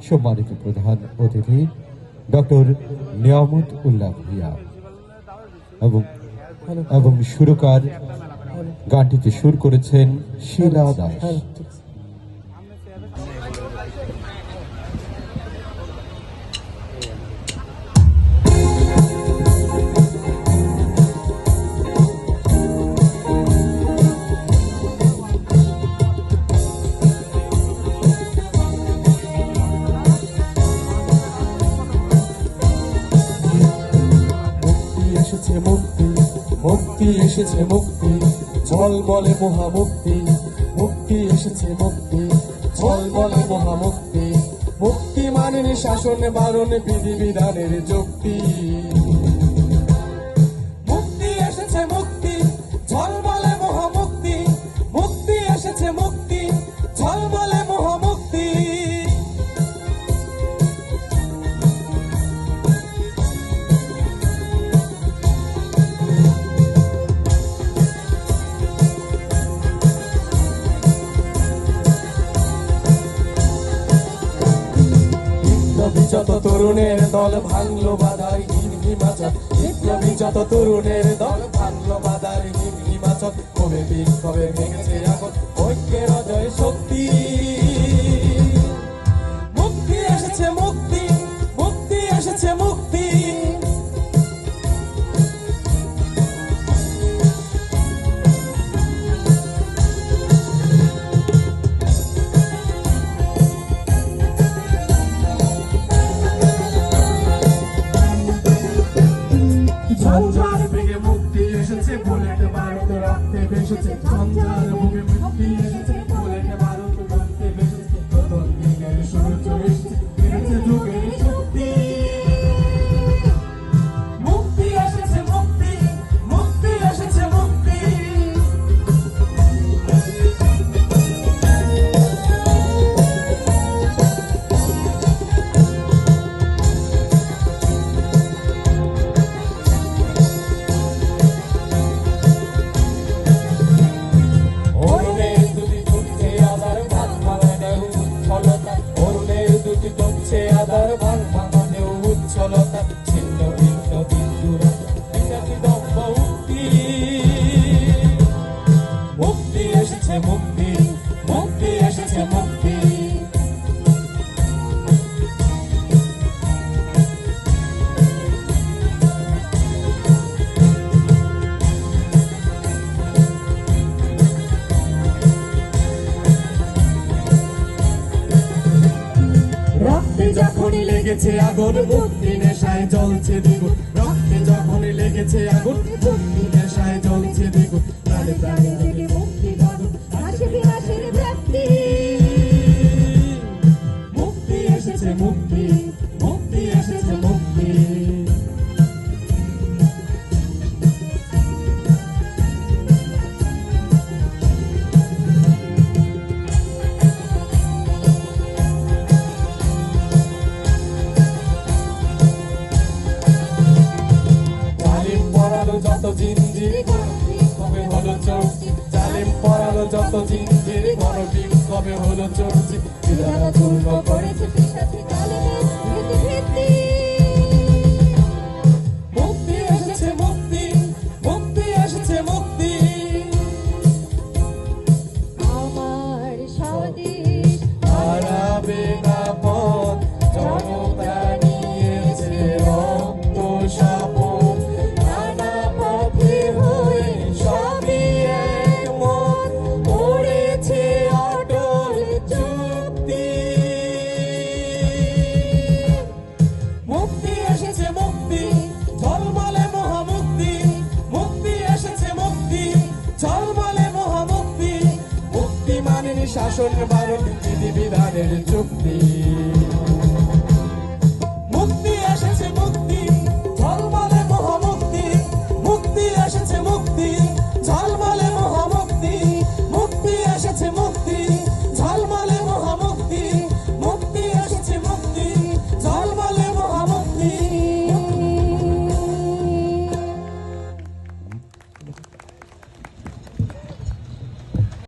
সম্মানিত প্রধান অতিথি ডক্টর নিয়ামত উল্লাহ ভূঁইয়া এবং সুরকার গানটিতে সুর করেছেন শিলা দাস। মুক্তি এসেছে মুক্তি চল বলে মহামুক্তি, মুক্তি এসেছে মুক্তি চল বলে মহামুক্তি, মুক্তি মানেন শাসন বারণ বিধিবিধানের যুক্তি। মুক্তি এসেছে মুক্তি চল বলে মহামুক্তি, মুক্তি এসেছে মুক্তি চল বলে মহামুক্তি। যত তরুণের দল ভাঙলো বাধার হিমাচল, বিপ্লবী যত তরুণের দল ভাঙলো বাধার হিমাচল, কবে বিক্ষোভে ভেঙেছে এখন ঐক্যের অজয় শক্তি। মুক্তি এসেছে মুক্তি, মুক্তি এসেছে মুক্তি। ঝঞ্ঝার বেগে মুক্তি এসেছে, বুলেট বারুদ রক্তে ভেসেছে। ঝঞ্ঝার বেগে মুক্তি এসেছে, বুলেট বারুদ রক্তে ভেসেছে। নতুন দিনের সূর্য এসেছে, এসেছে যুগের শক্তি। মুক্তি এসেছে মুক্তি, মুক্তি এসেছে মুক্তি। মুক্তি এসেছে মুক্তি, মুক্তি এসেছে মুক্তি। রক্তে যখনই লেগেছে আগুন, মুক্তি নেশায় জ্বলছে দ্বিগুণ। রক্তে যখনই লেগেছে আগুন, মুক্তি নেশায় জ্বলছে দ্বিগুণ। প্রাণে প্রাণে লেগে মুক্তি দাদুন, আসে বিনাশের ব্যক্তি। মুক্তি এসেছে মুক্তি, মুক্তি এসেছে মুক্তি। যত জিঞ্জির কবে হলো চর্চি, জালিম পড়ালো যত জিঞ্জির গণবিক্ষোভে হলো চর্চি। বিধাতা চূর্ণ করেছে পিশাচি কালের ভিত্তি। মুক্তি এসেছে মুক্তি, মুক্তি এসেছে মুক্তি। আমার স্বদেশ হারাবে না পথ, জনতা নিয়েছে রক্ত শপথ। শাসন বারণ বিধিবিধানের চুক্তি।